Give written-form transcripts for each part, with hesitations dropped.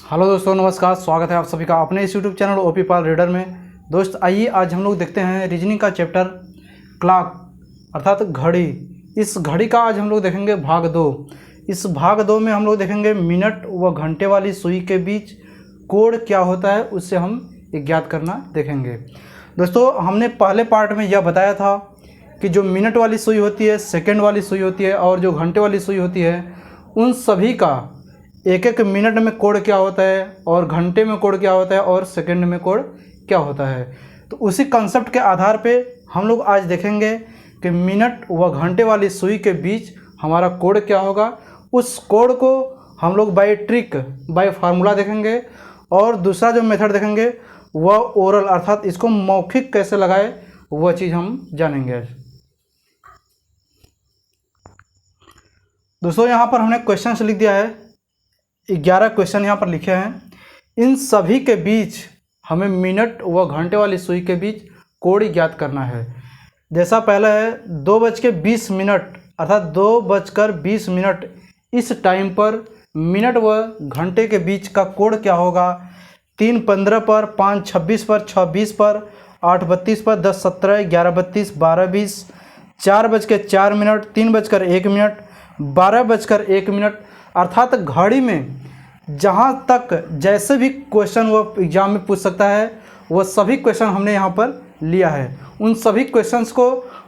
Hello दोस्तों, नमस्कार। स्वागत है आप सभी का अपने इस यूट्यूब चैनल ओपी पाल रीडर में। दोस्त आइए आज हम लोग देखते हैं रीजनिंग का चैप्टर क्लॉक अर्थात घड़ी। इस घड़ी का आज हम लोग देखेंगे भाग 2। इस भाग 2 में हम लोग देखेंगे मिनट व घंटे वाली सुई के बीच कोण क्या होता है, उससे हम ज्ञात करना देखेंगे। दोस्तों हमने पहले पार्ट में यह बताया था कि जो मिनट वाली सुई होती है, सेकेंड वाली सुई होती है और जो घंटे वाली सुई होती है, उन सभी का एक एक मिनट में कोण क्या होता है और घंटे में कोण क्या होता है और सेकंड में कोण क्या होता है। तो उसी कंसेप्ट के आधार पे हम लोग आज देखेंगे कि मिनट व घंटे वाली सुई के बीच हमारा कोण क्या होगा। उस कोण को हम लोग बाय फार्मूला देखेंगे और दूसरा जो मेथड देखेंगे वह ओरल अर्थात इसको मौखिक कैसे लगाए वह चीज़ हम जानेंगे आज। दोस्तों यहाँ पर हमने क्वेश्चन लिख दिया है, 11 क्वेश्चन यहाँ पर लिखे हैं। इन सभी के बीच हमें मिनट व घंटे वाली सुई के बीच कोण ज्ञात करना है। जैसा पहला है 2:20 अर्थात 2:20 इस टाइम पर मिनट व घंटे के बीच का कोण क्या होगा। 3:15 पर, 5:26 पर, 6:20 पर, 8:32 पर, 10:17, 11:32, 12:20, 4:04, 3:01, 12:01 अर्थात घड़ी में जहाँ तक जैसे भी क्वेश्चन वो एग्ज़ाम में पूछ सकता है वो सभी क्वेश्चन हमने यहाँ पर लिया है। उन सभी क्वेश्चंस को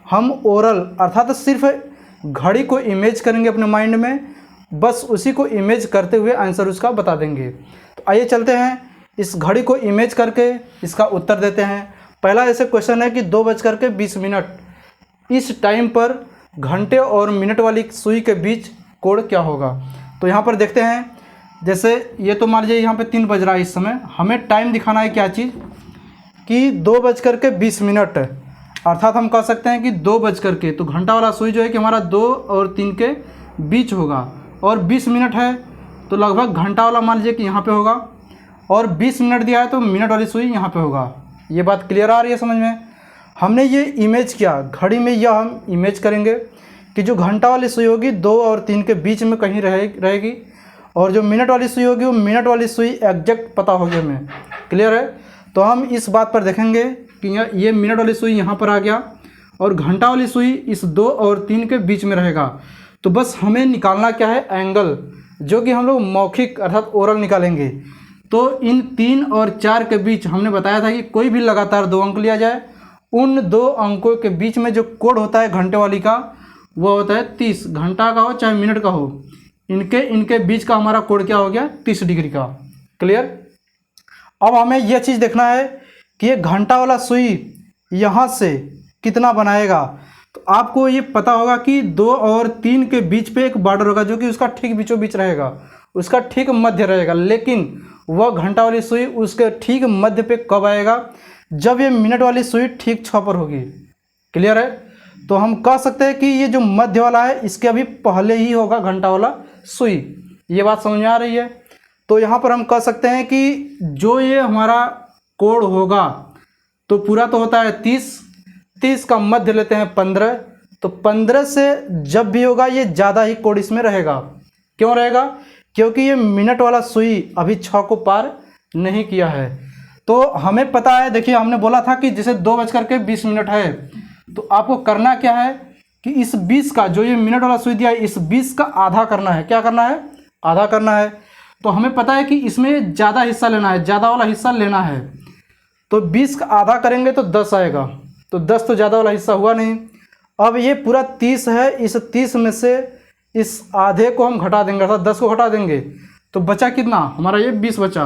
हम ओरल अर्थात सिर्फ घड़ी को इमेज करेंगे अपने माइंड में, बस उसी को इमेज करते हुए आंसर उसका बता देंगे। तो आइए चलते हैं इस घड़ी को इमेज करके इसका उत्तर देते हैं। पहला ऐसे क्वेश्चन है कि 2:20 इस टाइम पर घंटे और मिनट वाली सुई के बीच कोण क्या होगा। तो यहाँ पर देखते हैं, जैसे ये तो मान लीजिए यहाँ पे 3 बज रहा है। इस समय हमें टाइम दिखाना है क्या चीज़ कि 2:20 अर्थात हम कह सकते हैं कि 2 तो घंटा वाला सुई जो है कि हमारा 2 और 3 के बीच होगा और 20 मिनट है तो लगभग घंटा वाला मान लीजिए कि यहाँ पे होगा और 20 मिनट दिया है तो मिनट वाली सुई यहाँ पे होगा। ये बात क्लियर आ रही है समझ में। हमने ये इमेज किया, घड़ी में यह हम इमेज करेंगे कि जो घंटा वाली सुई होगी 2 और 3 के बीच में कहीं रहेगी और जो मिनट वाली सुई होगी वो मिनट वाली सुई एग्जैक्ट पता होगी हमें। क्लियर है। तो हम इस बात पर देखेंगे कि ये मिनट वाली सुई यहाँ पर आ गया और घंटा वाली सुई इस 2 और 3 के बीच में रहेगा। तो बस हमें निकालना क्या है, एंगल, जो कि हम लोग मौखिक अर्थात ओरल निकालेंगे। तो इन 3 और 4 के बीच हमने बताया था कि कोई भी लगातार 2 अंक लिया जाए, उन 2 अंकों के बीच में जो कोण होता है घंटे वाली का वो होता है 30। घंटा का हो चाहे मिनट का हो, इनके बीच का हमारा कोण क्या हो गया, 30 डिग्री का। क्लियर। अब हमें यह चीज़ देखना है कि ये घंटा वाला सुई यहाँ से कितना बनाएगा। तो आपको ये पता होगा कि 2 और 3 के बीच पे एक बॉर्डर होगा जो कि उसका ठीक बीचों बीच रहेगा, उसका ठीक मध्य रहेगा। लेकिन वह घंटा वाली सुई उसके ठीक मध्य पे कब आएगा, जब ये मिनट वाली सुई ठीक 6 पर होगी। क्लियर है। तो हम कह सकते हैं कि ये जो मध्य वाला है इसके अभी पहले ही होगा घंटा वाला सुई। ये बात समझ में आ रही है। तो यहाँ पर हम कह सकते हैं कि जो ये हमारा कोण होगा तो पूरा तो होता है 30 का मध्य लेते हैं 15। तो 15 से जब भी होगा ये ज़्यादा ही कोण इसमें रहेगा। क्यों रहेगा, क्योंकि ये मिनट वाला सुई अभी 6 को पार नहीं किया है। तो हमें पता है, देखिए हमने बोला था कि जैसे 2:20 है तो आपको करना क्या है कि इस 20 का जो ये मिनट वाला सुई दिया है इस 20 का आधा करना है। क्या करना है, आधा करना है। तो हमें पता है कि इसमें ज़्यादा हिस्सा लेना है, ज़्यादा वाला हिस्सा लेना है। तो 20 का आधा करेंगे तो 10 आएगा। तो 10 तो ज़्यादा वाला हिस्सा हुआ नहीं। अब ये पूरा 30 है, इस 30 में से इस आधे को हम घटा देंगे अर्थात 10 को घटा देंगे तो बचा कितना हमारा, ये 20 बचा।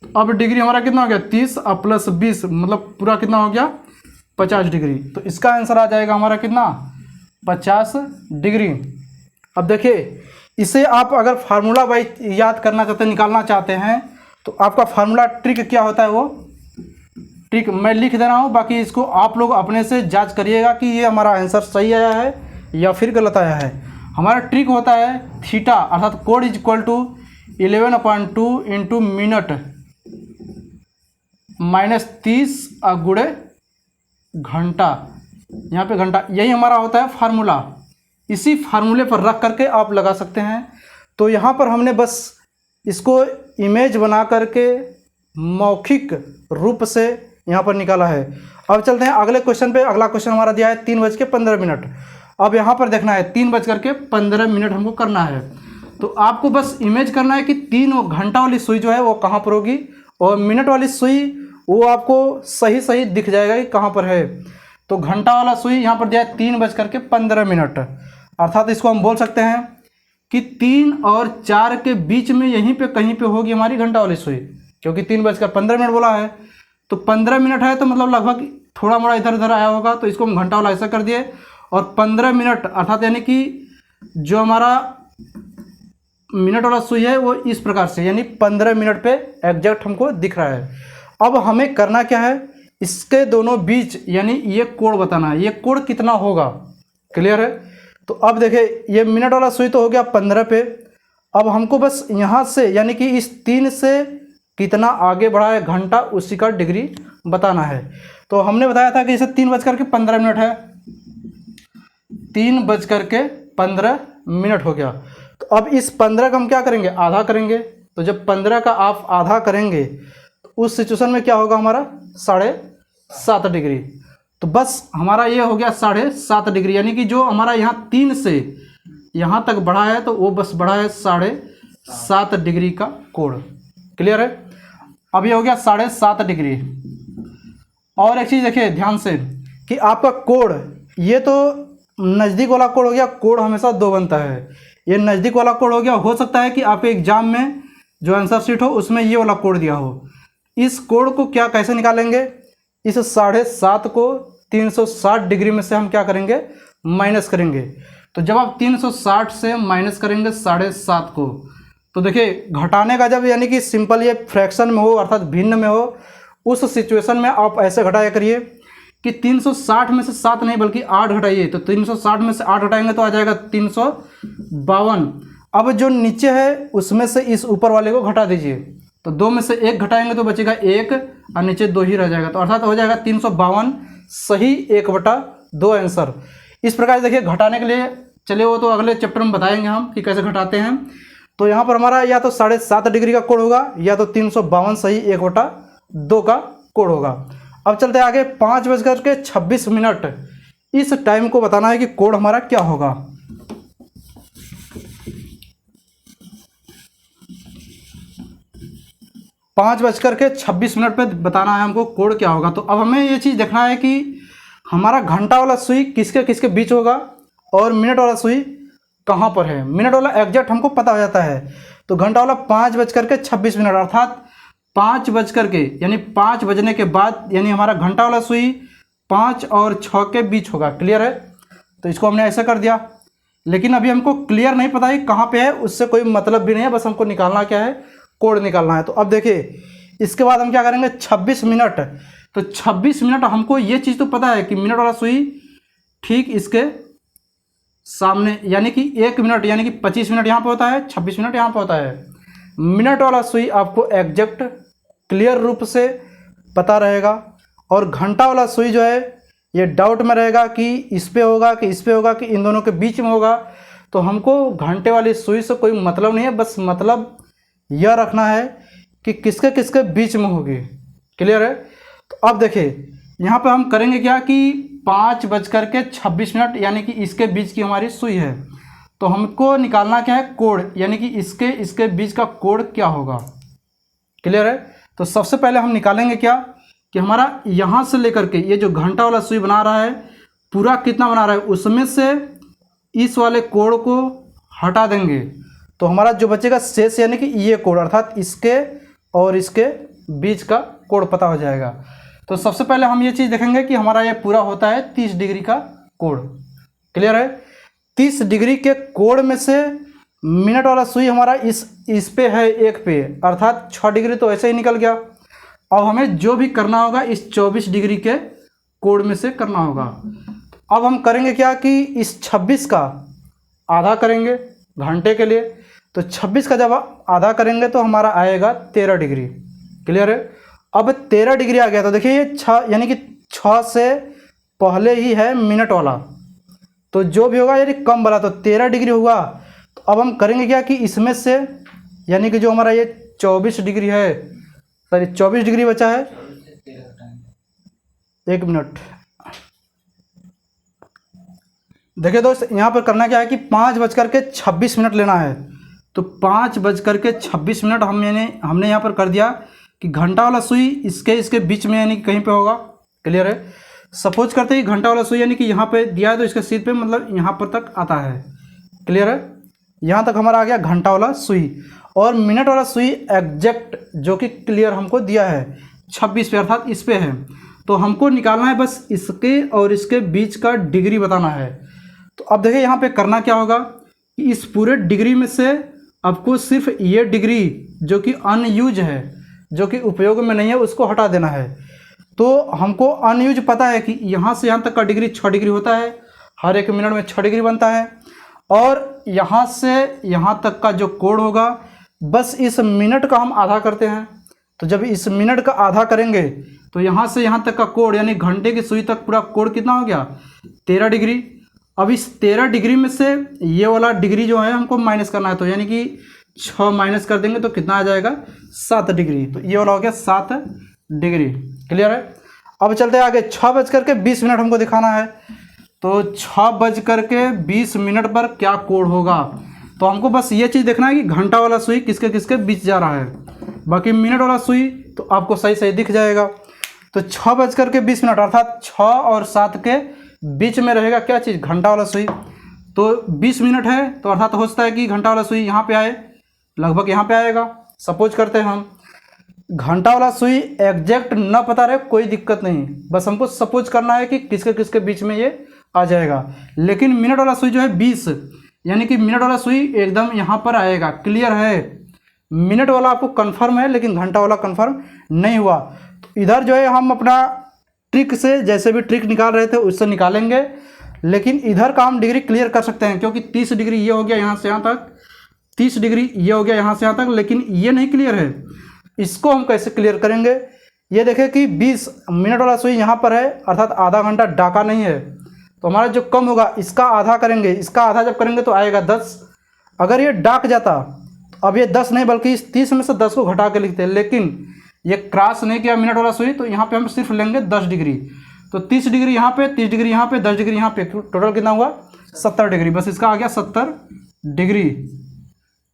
तो अब डिग्री हमारा कितना हो गया, 30 + 20 मतलब पूरा कितना हो गया, 50 डिग्री। तो इसका आंसर आ जाएगा हमारा कितना, 50 डिग्री। अब देखिए इसे आप अगर फार्मूला वाइज याद करना चाहते हैं, निकालना चाहते हैं, तो आपका फार्मूला ट्रिक क्या होता है, वो ट्रिक मैं लिख दे रहा हूँ, बाकी इसको आप लोग अपने से जांच करिएगा कि ये हमारा आंसर सही आया है या फिर गलत आया है। हमारा ट्रिक होता है थीटा अर्थात कोण = 11/2 इंटू मिनट -30 गुणे घंटा। यहाँ पे घंटा, यही हमारा होता है फार्मूला। इसी फार्मूले पर रख करके आप लगा सकते हैं। तो यहाँ पर हमने बस इसको इमेज बना करके मौखिक रूप से यहाँ पर निकाला है। अब चलते हैं अगले क्वेश्चन पे। अगला क्वेश्चन हमारा दिया है 3:15। अब यहाँ पर देखना है 3:15 हमको करना है। तो आपको बस इमेज करना है कि 3 घंटा वाली सुई जो है वो कहाँ पर होगी, और मिनट वाली सुई वो आपको सही सही दिख जाएगा कि कहाँ पर है। तो घंटा वाला सुई यहाँ पर दिया है 3:15, अर्थात इसको हम बोल सकते हैं कि 3 और 4 के बीच में यहीं पे कहीं पे होगी हमारी घंटा वाली सुई, क्योंकि 3:15 बोला है। तो 15 मिनट है तो मतलब लगभग थोड़ा मोड़ा इधर उधर आया होगा, तो इसको हम घंटा वाला ऐसा कर दिए। और 15 मिनट अर्थात यानी कि जो हमारा मिनट वाला सुई है वो इस प्रकार से, यानी 15 मिनट पे एग्जैक्ट हमको दिख रहा है। अब हमें करना क्या है, इसके दोनों बीच यानी ये कोण बताना है, ये कोण कितना होगा। क्लियर है। तो अब देखिए ये मिनट वाला सुई तो हो गया 15 पे। अब हमको बस यहाँ से यानी कि इस 3 से कितना आगे बढ़ा है घंटा, उसी का डिग्री बताना है। तो हमने बताया था कि इसे 3:15 है, 3:15 हो गया। तो अब इस 15 का हम क्या करेंगे, आधा करेंगे। तो जब 15 का आप आधा करेंगे तो उस सिचुएशन में क्या होगा हमारा 7.5 डिग्री। तो बस हमारा ये हो गया 7.5 डिग्री, यानी कि जो हमारा यहाँ 3 से यहाँ तक बढ़ा है तो वो बस बढ़ा है 7.5 डिग्री का कोण। क्लियर है। अब ये हो गया 7.5 डिग्री। और एक चीज़ देखिए ध्यान से कि आपका कोण, ये तो नज़दीक वाला कोण हो गया, कोण हमेशा 2 बनता है। ये नज़दीक वाला कोण हो गया। हो सकता है कि आपके एग्जाम में जो आंसर शीट हो उसमें ये वाला कोण दिया हो। इस कोण को क्या कैसे निकालेंगे, इस 7.5 को 360 डिग्री में से हम क्या करेंगे, माइनस करेंगे। तो जब आप 360 से माइनस करेंगे 7.5 को, तो देखिए घटाने का जब यानी कि सिंपल ये फ्रैक्शन में हो अर्थात भिन्न में हो, उस सिचुएशन में आप ऐसे घटाया करिए कि 360 में से 7 नहीं बल्कि 8 घटाइए। तो 360 में से 8 घटाएंगे तो आ जाएगा 352। अब जो नीचे है उसमें से इस ऊपर वाले को घटा दीजिए। तो 2 में से 1 घटाएंगे तो बचेगा 1 और नीचे 2 ही रह जाएगा। तो अर्थात हो जाएगा 352 सही 1/2 आंसर। इस प्रकार देखिए घटाने के लिए, चलिए वो तो अगले चैप्टर में बताएंगे हम कि कैसे घटाते हैं। तो यहाँ पर हमारा या तो 7.5 डिग्री का कोण होगा या तो 352 सही 1/2 का कोण होगा। अब चलते हैं आगे। 5:26 इस टाइम को बताना है कि कोण हमारा क्या होगा। 5:26 पे बताना है हमको कोण क्या होगा। तो अब हमें ये चीज़ देखना है कि हमारा घंटा वाला सुई किसके किसके बीच होगा और मिनट वाला सुई कहाँ पर है। मिनट वाला एग्जैक्ट हमको पता हो जाता है। तो घंटा वाला 5:26 अर्थात 5 यानी 5 बजने के बाद, यानी हमारा घंटा वाला सुई 5 और 6 के बीच होगा। क्लियर है। तो इसको हमने ऐसा कर दिया, लेकिन अभी हमको क्लियर नहीं पता है कहाँ पे है, उससे कोई मतलब भी नहीं है, बस हमको निकालना क्या है, कोण निकालना है। तो अब देखिए इसके बाद हम क्या करेंगे, 26 मिनट। तो 26 मिनट हमको ये चीज़ तो पता है कि मिनट वाला सुई ठीक इसके सामने, यानी कि 1 मिनट यानी कि 25 मिनट यहाँ पे होता है, 26 मिनट यहाँ पे होता है। मिनट वाला सुई आपको एग्जैक्ट क्लियर रूप से पता रहेगा, और घंटा वाला सुई जो है ये डाउट में रहेगा कि इस पे होगा कि इस पे होगा कि इन दोनों के बीच में होगा। तो हमको घंटे वाली सुई से कोई मतलब नहीं है, बस मतलब यह रखना है कि किसके किसके बीच में होगी। क्लियर है। तो अब देखिए यहाँ पे हम करेंगे क्या कि 5:26 यानी कि इसके बीच की हमारी सुई है। तो हमको निकालना क्या है, कोण, यानी कि इसके बीच का कोण क्या होगा। क्लियर है। तो सबसे पहले हम निकालेंगे क्या कि हमारा यहाँ से लेकर के ये जो घंटा वाला सुई बना रहा है पूरा कितना बना रहा है, उसमें से इस वाले कोण को हटा देंगे तो हमारा जो बचेगा शेष, यानी कि ये कोण अर्थात इसके और इसके बीच का कोण पता हो जाएगा। तो सबसे पहले हम ये चीज़ देखेंगे कि हमारा ये पूरा होता है 30 डिग्री का कोण। क्लियर है। 30 डिग्री के कोण में से मिनट वाला सुई हमारा इस पे है, एक पे, अर्थात 6 डिग्री तो ऐसे ही निकल गया। अब हमें जो भी करना होगा इस 24 डिग्री के कोण में से करना होगा। अब हम करेंगे क्या कि इस 26 का आधा करेंगे घंटे के लिए। तो 26 का जब आधा करेंगे तो हमारा आएगा 13 डिग्री। क्लियर है। अब 13 डिग्री आ गया तो देखिए ये 6 यानी कि 6 से पहले ही है मिनट वाला, तो जो भी होगा यानी कम वाला, तो 13 डिग्री हुआ। तो अब हम करेंगे क्या कि इसमें से यानी कि जो हमारा ये 24 डिग्री है, सॉरी 24 डिग्री बचा है। 1 मिनट देखिए दोस्त, यहाँ पर करना क्या है कि 5:26 लेना है। तो 5:26 हमने यहाँ पर कर दिया कि घंटा वाला सुई इसके बीच में यानी कि कहीं पे होगा। क्लियर है। सपोज करते हैं कि घंटा वाला सुई यानी कि यहाँ पे दिया है तो इसके सीध पे मतलब यहाँ पर तक आता है। क्लियर है। यहाँ तक हमारा आ गया घंटा वाला सुई। और मिनट वाला सुई एग्जैक्ट जो कि क्लियर हमको दिया है 26 पे, अर्थात इस पे है। तो हमको निकालना है बस इसके और इसके बीच का डिग्री बताना है। तो अब देखिए यहाँ पे करना क्या होगा कि इस पूरे डिग्री में से आपको सिर्फ ये डिग्री जो कि अनयूज है, जो कि उपयोग में नहीं है, उसको हटा देना है। तो हमको अनयूज पता है कि यहाँ से यहाँ तक का डिग्री 6 डिग्री होता है, हर 1 मिनट में 6 डिग्री बनता है। और यहाँ से यहाँ तक का जो कोण होगा बस इस मिनट का हम आधा करते हैं। तो जब इस मिनट का आधा करेंगे तो यहाँ से यहाँ तक का कोण यानी घंटे की सुई तक पूरा कोण कितना हो गया 13 डिग्री। अब इस 13 डिग्री में से ये वाला डिग्री जो है हमको माइनस करना है। तो यानी कि 6 माइनस कर देंगे तो कितना आ जाएगा 7 डिग्री। तो ये वाला हो गया 7 डिग्री। क्लियर है। अब चलते हैं आगे। 6:20 हमको दिखाना है। तो 6:20 पर क्या कोण होगा। तो हमको बस ये चीज़ देखना है कि घंटा वाला सुई किसके किसके बीच जा रहा है। बाकी मिनट वाला सुई तो आपको सही सही दिख जाएगा। तो 6:20 अर्थात 6 और 7 के बीच में रहेगा क्या चीज़, घंटा वाला सुई। तो 20 मिनट है तो अर्थात हो सकता है कि घंटा वाला सुई यहाँ पे आए, लगभग यहाँ पे आएगा। सपोज करते हैं हम घंटा वाला सुई एग्जैक्ट न पता रहे कोई दिक्कत नहीं, बस हमको सपोज करना है कि किसके किसके बीच में ये आ जाएगा। लेकिन मिनट वाला सुई जो है 20, यानी कि मिनट वाला सुई एकदम यहाँ पर आएगा। क्लियर है। मिनट वाला आपको कंफर्म है लेकिन घंटा वाला कंफर्म नहीं हुआ। तो इधर जो है हम अपना ट्रिक से जैसे भी ट्रिक निकाल रहे थे उससे निकालेंगे, लेकिन इधर का हम डिग्री क्लियर कर सकते हैं क्योंकि 30 डिग्री ये हो गया यहाँ से यहाँ तक, 30 डिग्री ये हो गया यहाँ से यहाँ तक, लेकिन ये नहीं क्लियर है। इसको हम कैसे क्लियर करेंगे, ये देखें कि 20 मिनट वाला सुई यहाँ पर है अर्थात आधा घंटा डाका नहीं है। तो हमारा जो कम होगा इसका आधा करेंगे, इसका आधा जब करेंगे तो आएगा 10। अगर ये डाक जाता तो अब ये 10 नहीं बल्कि इस 30 में से 10 को घटा के लिखते हैं, लेकिन ये क्रॉस नहीं किया मिनट वाला सुई। तो यहाँ पे हम सिर्फ लेंगे 10 डिग्री। तो 30 डिग्री यहाँ पे, 30 डिग्री यहाँ पे, 10 डिग्री यहाँ पे, टोटल कितना हुआ 70 डिग्री। बस इसका आ गया 70 डिग्री।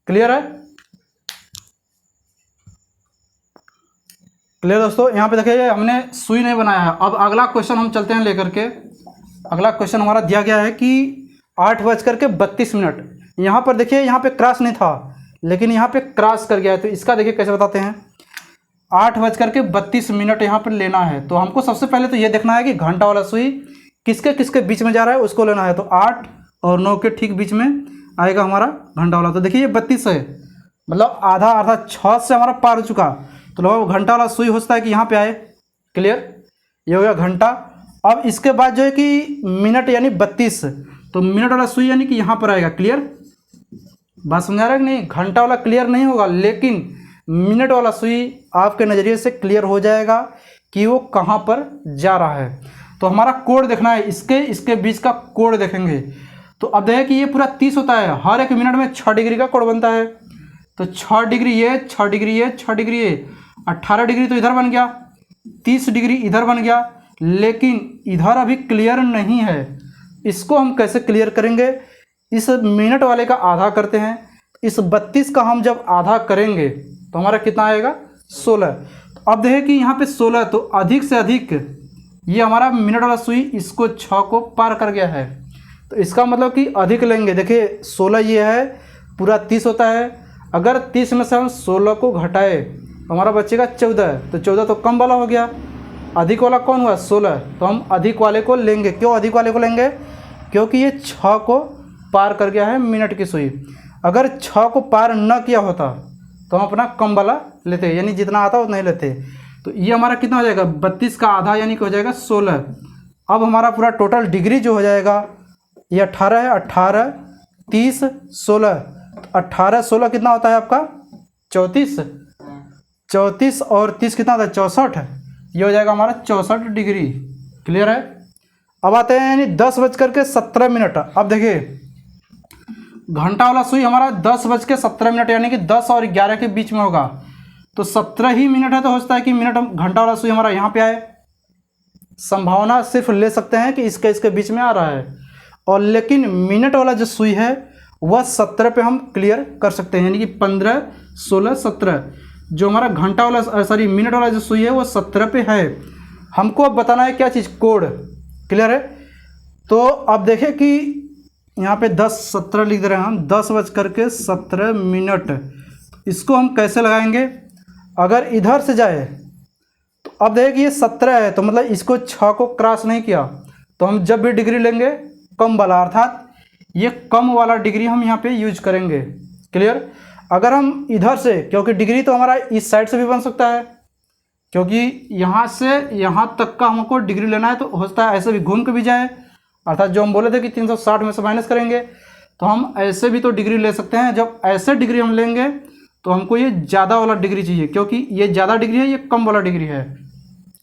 क्लियर है। क्लियर दोस्तों। यहाँ पे देखिए हमने सुई नहीं बनाया है। अब अगला क्वेश्चन हम चलते हैं लेकर के। अगला क्वेश्चन हमारा दिया गया है कि 8:32। यहाँ पर देखिए यहाँ पे क्रॉस नहीं था लेकिन यहाँ पे क्रॉस कर गया है। तो इसका देखिए कैसे बताते हैं। 8:32 यहाँ पर लेना है। तो हमको सबसे पहले तो ये देखना है कि घंटा वाला सुई किसके किसके बीच में जा रहा है, उसको लेना है। तो 8 और 9 के ठीक बीच में आएगा हमारा घंटा वाला। तो देखिए ये 32 है, मतलब आधा अर्थात 6 से हमारा पार हो चुका। तो लगभग घंटा वाला सुई हो सकता है कि यहाँ पे आए। क्लियर। ये हो गया घंटा। अब इसके बाद जो है कि मिनट यानी 32, तो मिनट वाला सुई यानी कि यहाँ पर आएगा। क्लियर। बात समझा रहा है कि नहीं। घंटा वाला क्लियर नहीं होगा लेकिन मिनट वाला सुई आपके नज़रिए से क्लियर हो जाएगा कि वो कहाँ पर जा रहा है। तो हमारा कोण देखना है, इसके बीच का कोण देखेंगे। तो अब देखें कि ये पूरा 30 होता है, हर 1 मिनट में 6 डिग्री का कोण बनता है। तो 6 डिग्री ये, 6 डिग्री ये, 6 डिग्री ये, 18 डिग्री तो इधर बन गया, 30 डिग्री इधर बन गया, लेकिन इधर अभी क्लियर नहीं है। इसको हम कैसे क्लियर करेंगे। इस मिनट वाले का आधा करते हैं। इस 32 का हम जब आधा करेंगे तो हमारा कितना आएगा 16। तो अब देखें कि यहाँ पे 16 तो अधिक से अधिक ये हमारा मिनट वाला सुई इसको 6 को पार कर गया है। तो इसका मतलब कि अधिक लेंगे। देखिए 16 ये है, पूरा 30 होता है। अगर 30 में से हम 16 को घटाए तो हमारा बचेगा 14। तो 14 तो कम वाला हो गया, अधिक वाला कौन हुआ 16। तो हम अधिक वाले को लेंगे। क्यों अधिक वाले को लेंगे, क्योंकि ये 6 को पार कर गया है मिनट की सुई। अगर 6 को पार न किया होता तो हम अपना कम वाला लेते, यानी जितना आता उतना ही लेते। तो ये हमारा कितना हो जाएगा 32 का आधा यानी कि हो जाएगा 16। अब हमारा पूरा टोटल डिग्री जो हो जाएगा ये 18 है। 18 30 16, 18 16 कितना होता है आपका 34। 34 और 30 कितना होता है 64। ये हो जाएगा हमारा 64 डिग्री। क्लियर है। अब आते हैं यानी 10:17। अब देखिए घंटा वाला सुई हमारा 10:17 यानी कि 10 और 11 के बीच में होगा, तो 17 ही मिनट है, तो हो सकता है कि घंटा वाला सुई हमारा यहाँ पे आए। संभावना सिर्फ ले सकते हैं कि इसके बीच में आ रहा है, और लेकिन मिनट वाला जो सुई है वह 17 पे हम क्लियर कर सकते हैं, यानी कि 15, 16, 17। जो हमारा घंटा वाला सॉरी मिनट वाला जो सुई है वो 17 पे है। हमको अब बताना है क्या चीज़, कोड। क्लियर है। तो अब देखें कि यहाँ पे 10:17 लिख दे रहे हैं हम, 10:17। इसको हम कैसे लगाएंगे, अगर इधर से जाए तो अब देखें कि ये 17 है, तो मतलब इसको 6 को क्रॉस नहीं किया, तो हम जब भी डिग्री लेंगे कम वाला, अर्थात ये कम वाला डिग्री हम यहाँ पे यूज करेंगे। क्लियर। अगर हम इधर से, क्योंकि डिग्री तो हमारा इस साइड से भी बन सकता है, क्योंकि यहाँ से यहाँ तक का हमको डिग्री लेना है, तो हो सकता है ऐसे भी घूम के भी जाए, अर्थात जो हम बोले थे कि 360 में से माइनस करेंगे, तो हम ऐसे भी तो डिग्री ले सकते हैं। जब ऐसे डिग्री हम लेंगे तो हमको ये ज़्यादा वाला डिग्री चाहिए, क्योंकि ये ज़्यादा डिग्री है, ये कम वाला डिग्री है।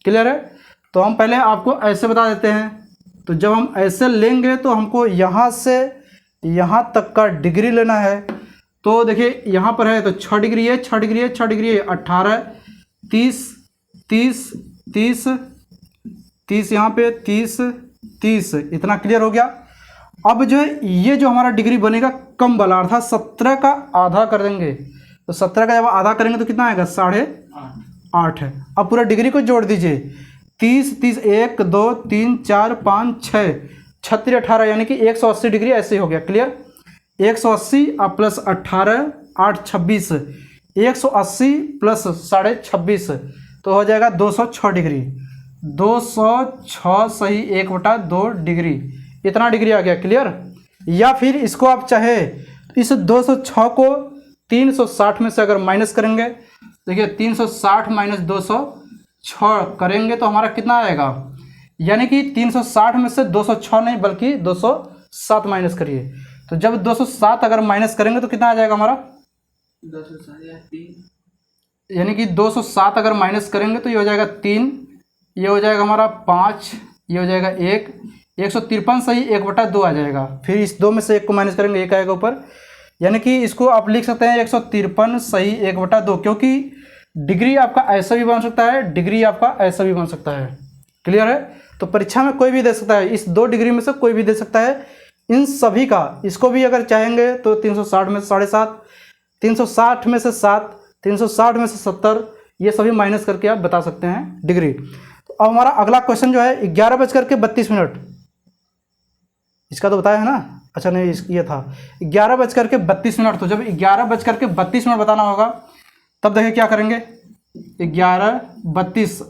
क्लियर है। तो हम पहले आपको ऐसे बता देते हैं, तो जब हम ऐसे लेंगे तो हमको यहाँ से यहाँ तक का डिग्री लेना है। तो देखिए यहाँ पर है तो 6 डिग्री है, 6 डिग्री है, 6 डिग्री है, 18, 30, 30, 30, 30 यहाँ पे 30, 30, इतना क्लियर हो गया। अब जो है ये जो हमारा डिग्री बनेगा कम वाला, अर्थात 17 का आधा कर देंगे, तो 17 का जब आधा करेंगे तो कितना आएगा, 8.5 है। अब पूरा डिग्री को जोड़ दीजिए, 30, 30, 1, 2, 3, 4, 5, 6, 36, 18, यानी कि 180 डिग्री ऐसे ही हो गया। क्लियर। 180 प्लस 18, 8, 26, 180 प्लस 26.5, तो हो जाएगा 206 डिग्री। 206 सही 1/2 डिग्री, इतना डिग्री आ गया। क्लियर। या फिर इसको आप चाहे इस 206 को 360 में से अगर माइनस करेंगे, देखिए 360 माइनस 206 करेंगे तो हमारा कितना आएगा, यानी कि 360 में से 206 नहीं बल्कि 207 माइनस करिए, तो जब 207 अगर माइनस करेंगे तो कितना आ जाएगा हमारा, 207, यानी कि 207 अगर माइनस करेंगे तो ये हो जाएगा 3, ये हो जाएगा हमारा 5, ये हो जाएगा 1, 153 सही 1/2 आ जाएगा। फिर इस 2 में से 1 को माइनस करेंगे, 1 आएगा ऊपर, यानी कि इसको आप लिख सकते हैं 153 सही 1/2, क्योंकि डिग्री आपका ऐसा भी बन सकता है, डिग्री आपका ऐसा भी बन सकता है। क्लियर है। तो परीक्षा में कोई भी दे सकता है, इस 2 डिग्री में से कोई भी दे सकता है, इन सभी का। इसको भी अगर चाहेंगे तो 360 में से 7.5, 360 में से 7, 360 में से 70, ये सभी माइनस करके आप बता सकते हैं डिग्री। तो अब हमारा अगला क्वेश्चन जो है 11:32, इसका तो बताया है ना, अच्छा नहीं ये था 11:32। तो जब 11:32 बताना होगा तब देखिए क्या करेंगे, 11:32।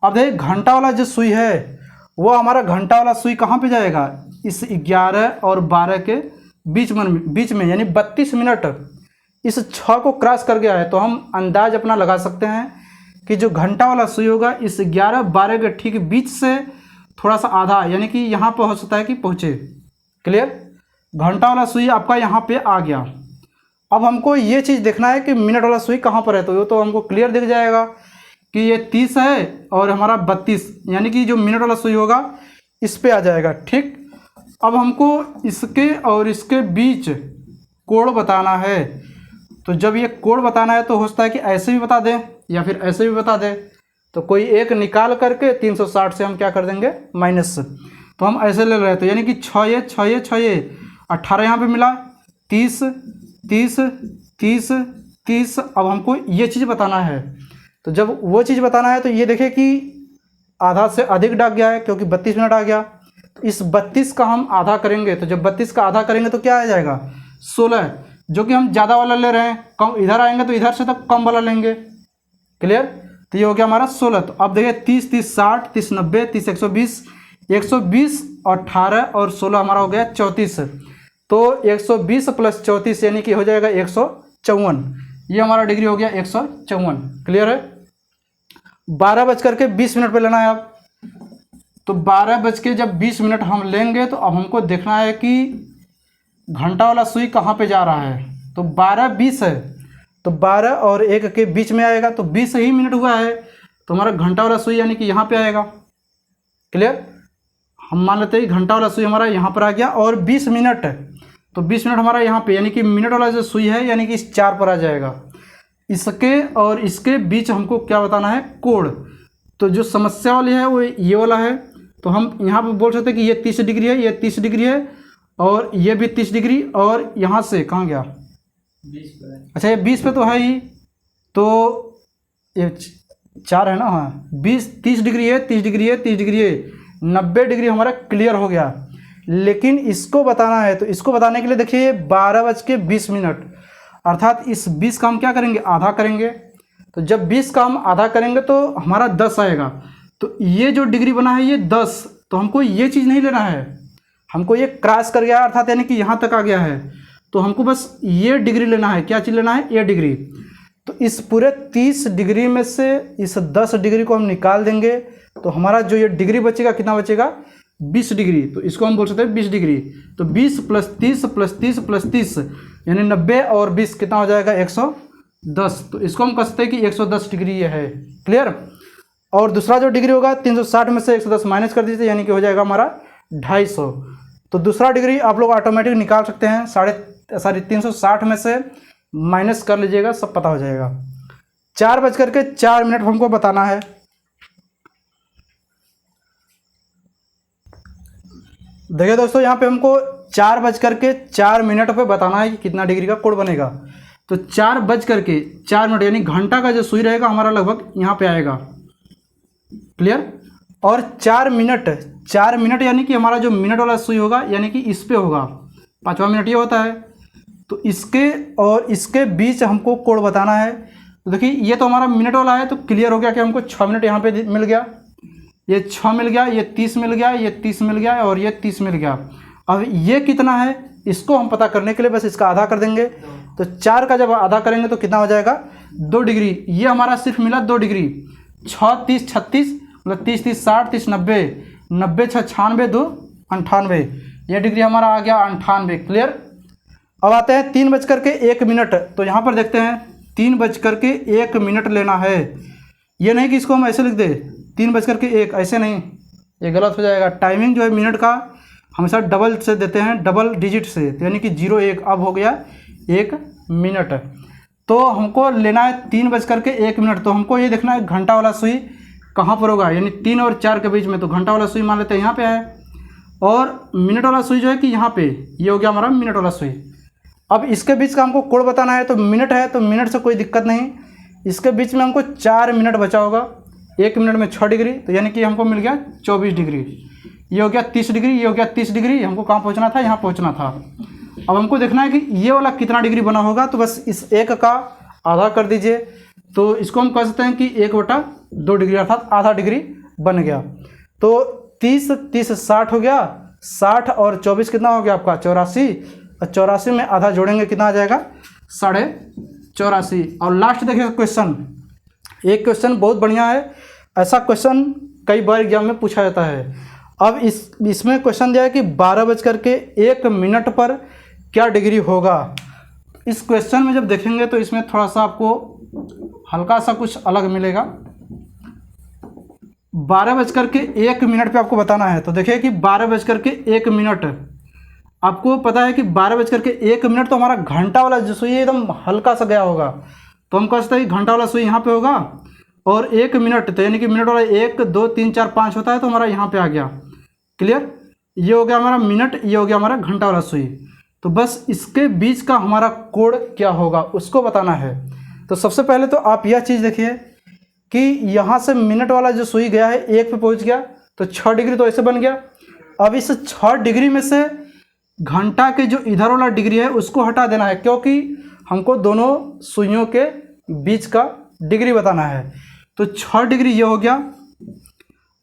अब देखिए घंटा वाला जो सुई है वो हमारा घंटा वाला सुई कहाँ पे जाएगा, इस 11 और 12 के बीच में, यानी 32 मिनट इस 6 को क्रॉस कर गया है। तो हम अंदाज अपना लगा सकते हैं कि जो घंटा वाला सुई होगा इस 11-12 के ठीक बीच से थोड़ा सा आधा, यानी कि यहाँ पर हो सकता है कि पहुँचे। क्लियर। घंटा वाला सुई आपका यहाँ पे आ गया। अब हमको ये चीज़ देखना है कि मिनट वाला सुई कहाँ पर है, तो ये तो हमको क्लियर दिख जाएगा कि ये 30 है और हमारा 32, यानी कि जो मिनट वाला सुई होगा इस पे आ जाएगा। ठीक। अब हमको इसके और इसके बीच कोण बताना है, तो जब ये कोण बताना है तो हो सकता है कि ऐसे भी बता दें या फिर ऐसे भी बता दें, तो कोई एक निकाल करके 360 से हम क्या कर देंगे माइनस। तो हम ऐसे ले रहे हैं, तो यानी कि 6 6 18 यहाँ पे मिला, 30 30 30 30। अब हमको ये चीज़ बताना है, तो जब वो चीज़ बताना है तो ये देखें कि आधा से अधिक डाक गया है, क्योंकि 32 मिनट आ गया। तो इस 32 का हम आधा करेंगे, तो जब 32 का आधा करेंगे तो क्या आ जाएगा, 16, जो कि हम ज़्यादा वाला ले रहे हैं। कम इधर आएंगे तो इधर से तक कम वाला लेंगे। क्लियर। तो ये हो गया हमारा 16। तो अब देखिए 30 30 60 30 90 30 120, 120 18 और 16 हमारा हो गया 34। तो 120 प्लस 34 यानी कि हो जाएगा 154। ये हमारा डिग्री हो गया 154। क्लियर है। 12:20 पे लेना है आप, तो 12:20 हम लेंगे, तो अब हमको देखना है कि घंटा वाला सुई कहाँ पे जा रहा है। तो 12:20 है, तो 12 और 1 के बीच में आएगा, तो 20 ही मिनट हुआ है, तो हमारा घंटा वाला सुई यानी कि यहाँ पे आएगा। क्लियर। हम मान लेते हैं घंटा वाला सुई हमारा यहाँ पर आ गया और 20 मिनट तो 20 मिनट हमारा यहाँ पे, यानी कि मिनट वाला जो सुई है यानी कि इस 4 पर आ जाएगा। इसके और इसके बीच हमको क्या बताना है, कोण। तो जो समस्या वाली है वो ये वाला है, तो हम यहाँ पे बोल सकते हैं कि ये 30 डिग्री है, ये 30 डिग्री है, और ये भी 30 डिग्री, और यहाँ से कहाँ गया, 20 पर। अच्छा ये 20 पे तो है ही, तो ये 4 है ना, हाँ 30 डिग्री है, 30 डिग्री है, 30 डिग्री है, 90 डिग्री हमारा क्लियर हो गया। लेकिन इसको बताना है, तो इसको बताने के लिए देखिए 12:20, अर्थात इस 20 का हम क्या करेंगे, आधा करेंगे। तो जब 20 का हम आधा करेंगे तो हमारा 10 आएगा। तो ये जो डिग्री बना है ये 10, तो हमको ये चीज़ नहीं लेना है, हमको ये क्रॉस कर गया अर्थात यानी कि यहाँ तक आ गया है, तो हमको बस ये डिग्री लेना है। क्या चीज़ लेना है, ये डिग्री। तो इस पूरे 30 डिग्री में से इस 10 डिग्री को हम निकाल देंगे, तो हमारा जो ये डिग्री बचेगा कितना बचेगा, 20 डिग्री। तो इसको हम बोल सकते हैं 20 डिग्री। तो 20 + 30 + 30 + 30 यानी 90 और 20 कितना हो जाएगा, 110। तो इसको हम कह सकते हैं कि 110 डिग्री ये है। क्लियर। और दूसरा जो डिग्री होगा 360 में से 110 माइनस कर दीजिए, यानी कि हो जाएगा हमारा 250। तो दूसरा डिग्री आप लोग ऑटोमेटिक निकाल सकते हैं, 360 में से माइनस कर लीजिएगा, सब पता हो जाएगा। 4:04 हमको बताना है। देखिए दोस्तों, यहाँ पे हमको 4:04 पे बताना है कि कितना डिग्री का कोण बनेगा। तो 4:04 यानी घंटा का जो सुई रहेगा हमारा लगभग यहाँ पे आएगा। क्लियर। और 4 मिनट यानी कि हमारा जो मिनट वाला सुई होगा यानी कि इस पे होगा, 5वां मिनट ये होता है। तो इसके और इसके बीच हमको कोण बताना है। तो देखिए ये तो हमारा मिनट वाला है, तो क्लियर हो गया कि हमको 6 मिनट यहाँ पे मिल गया, ये 6 मिल गया, ये 30 मिल गया, ये 30 मिल गया और ये 30 मिल गया। अब ये कितना है इसको हम पता करने के लिए बस इसका आधा कर देंगे। तो 4 का जब आधा करेंगे तो कितना हो जाएगा, 2 डिग्री। ये हमारा सिर्फ मिला 2 डिग्री। 6 30 36 मतलब 30 30 60 30 90 90 6 96 2 98, ये डिग्री हमारा आ गया 98। क्लियर। अब आते हैं 3:01। तो यहाँ पर देखते हैं 3:01 लेना है। ये नहीं कि इसको हम ऐसे लिख दें 3:01, ऐसे नहीं, ये गलत हो जाएगा। टाइमिंग जो है मिनट का हमेशा डबल से देते हैं, डबल डिजिट से, तो यानी कि 01। अब हो गया 1 मिनट। तो हमको लेना है 3:01। तो हमको ये देखना है घंटा वाला सुई कहाँ पर होगा, यानी 3 और 4 के बीच में। तो घंटा वाला सुई मान लेते हैं यहाँ पे है, और मिनट वाला सुई जो है कि यहाँ पे, ये हो गया हमारा मिनट वाला सुई। अब इसके बीच का हमको कोण बताना है। तो मिनट है तो मिनट से कोई दिक्कत नहीं, इसके बीच में हमको 4 मिनट बचा होगा। 1 मिनट में 6 डिग्री, तो यानी कि हमको मिल गया 24 डिग्री। ये हो गया 30 डिग्री, ये हो गया 30 डिग्री। हमको कहाँ पहुँचना था, यहाँ पहुँचना था। अब हमको देखना है कि ये वाला कितना डिग्री बना होगा, तो बस इस 1 का आधा कर दीजिए। तो इसको हम कह सकते हैं कि 1/2 डिग्री, अर्थात आधा डिग्री बन गया। तो 30 30 60 हो गया, 60 और 24 कितना हो गया आपका 84, और 84 में आधा जोड़ेंगे कितना आ जाएगा 84.5। और लास्ट देखिए क्वेश्चन, एक क्वेश्चन बहुत बढ़िया है, ऐसा क्वेश्चन कई बार एग्जाम में पूछा जाता है। अब इसमें क्वेश्चन दिया है कि 12:01 पर क्या डिग्री होगा। इस क्वेश्चन में जब देखेंगे तो इसमें थोड़ा सा आपको हल्का सा कुछ अलग मिलेगा। 12:01 पे आपको बताना है। तो देखिए कि 12:01, आपको पता है कि 12:01 तो हमारा घंटा वाला जो सुई एकदम हल्का सा गया होगा, तो हम कह सकते हैं कि घंटा वाला सुई यहाँ पे होगा, और 1 मिनट तो यानी कि मिनट वाला 1 2 3 4 5 होता है, तो हमारा यहाँ पे आ गया। क्लियर। ये हो गया हमारा मिनट, ये हो गया हमारा घंटा वाला सुई। तो बस इसके बीच का हमारा कोण क्या होगा उसको बताना है। तो सबसे पहले तो आप यह चीज़ देखिए कि यहाँ से मिनट वाला जो सुई गया है 1 पे पहुँच गया, तो 6 डिग्री तो ऐसे बन गया। अब इस 6 डिग्री में से घंटा के जो इधर वाला डिग्री है उसको हटा देना है, क्योंकि हमको दोनों सुइयों के बीच का डिग्री बताना है। तो 6 डिग्री ये हो गया।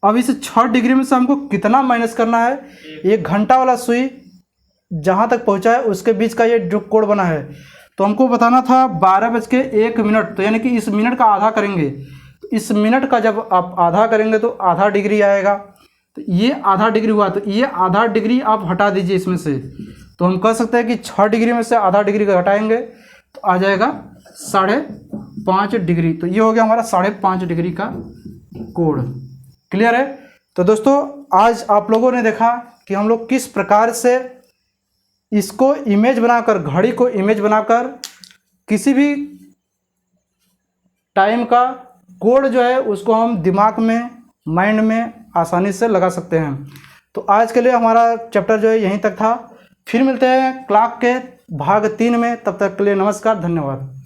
अब इस 6 डिग्री में से हमको कितना माइनस करना है, ये घंटा वाला सुई जहाँ तक पहुँचा है उसके बीच का ये जो कोण बना है। तो हमको बताना था 12:01, तो यानी कि इस मिनट का आधा करेंगे। तो इस मिनट का जब आप आधा करेंगे तो आधा डिग्री आएगा। तो ये आधा डिग्री हुआ, तो ये आधा डिग्री आप हटा दीजिए इसमें से। तो हम कह सकते हैं कि 6 डिग्री में से आधा डिग्री का हटाएंगे तो आ जाएगा 5.5 डिग्री। तो ये हो गया हमारा 5.5 डिग्री का कोण। क्लियर है। तो दोस्तों आज आप लोगों ने देखा कि हम लोग किस प्रकार से इसको इमेज बनाकर, घड़ी को इमेज बनाकर किसी भी टाइम का कोड जो है उसको हम दिमाग में, माइंड में आसानी से लगा सकते हैं। तो आज के लिए हमारा चैप्टर जो है यहीं तक था। फिर मिलते हैं क्लॉक के भाग 3 में। तब तक के लिए नमस्कार, धन्यवाद।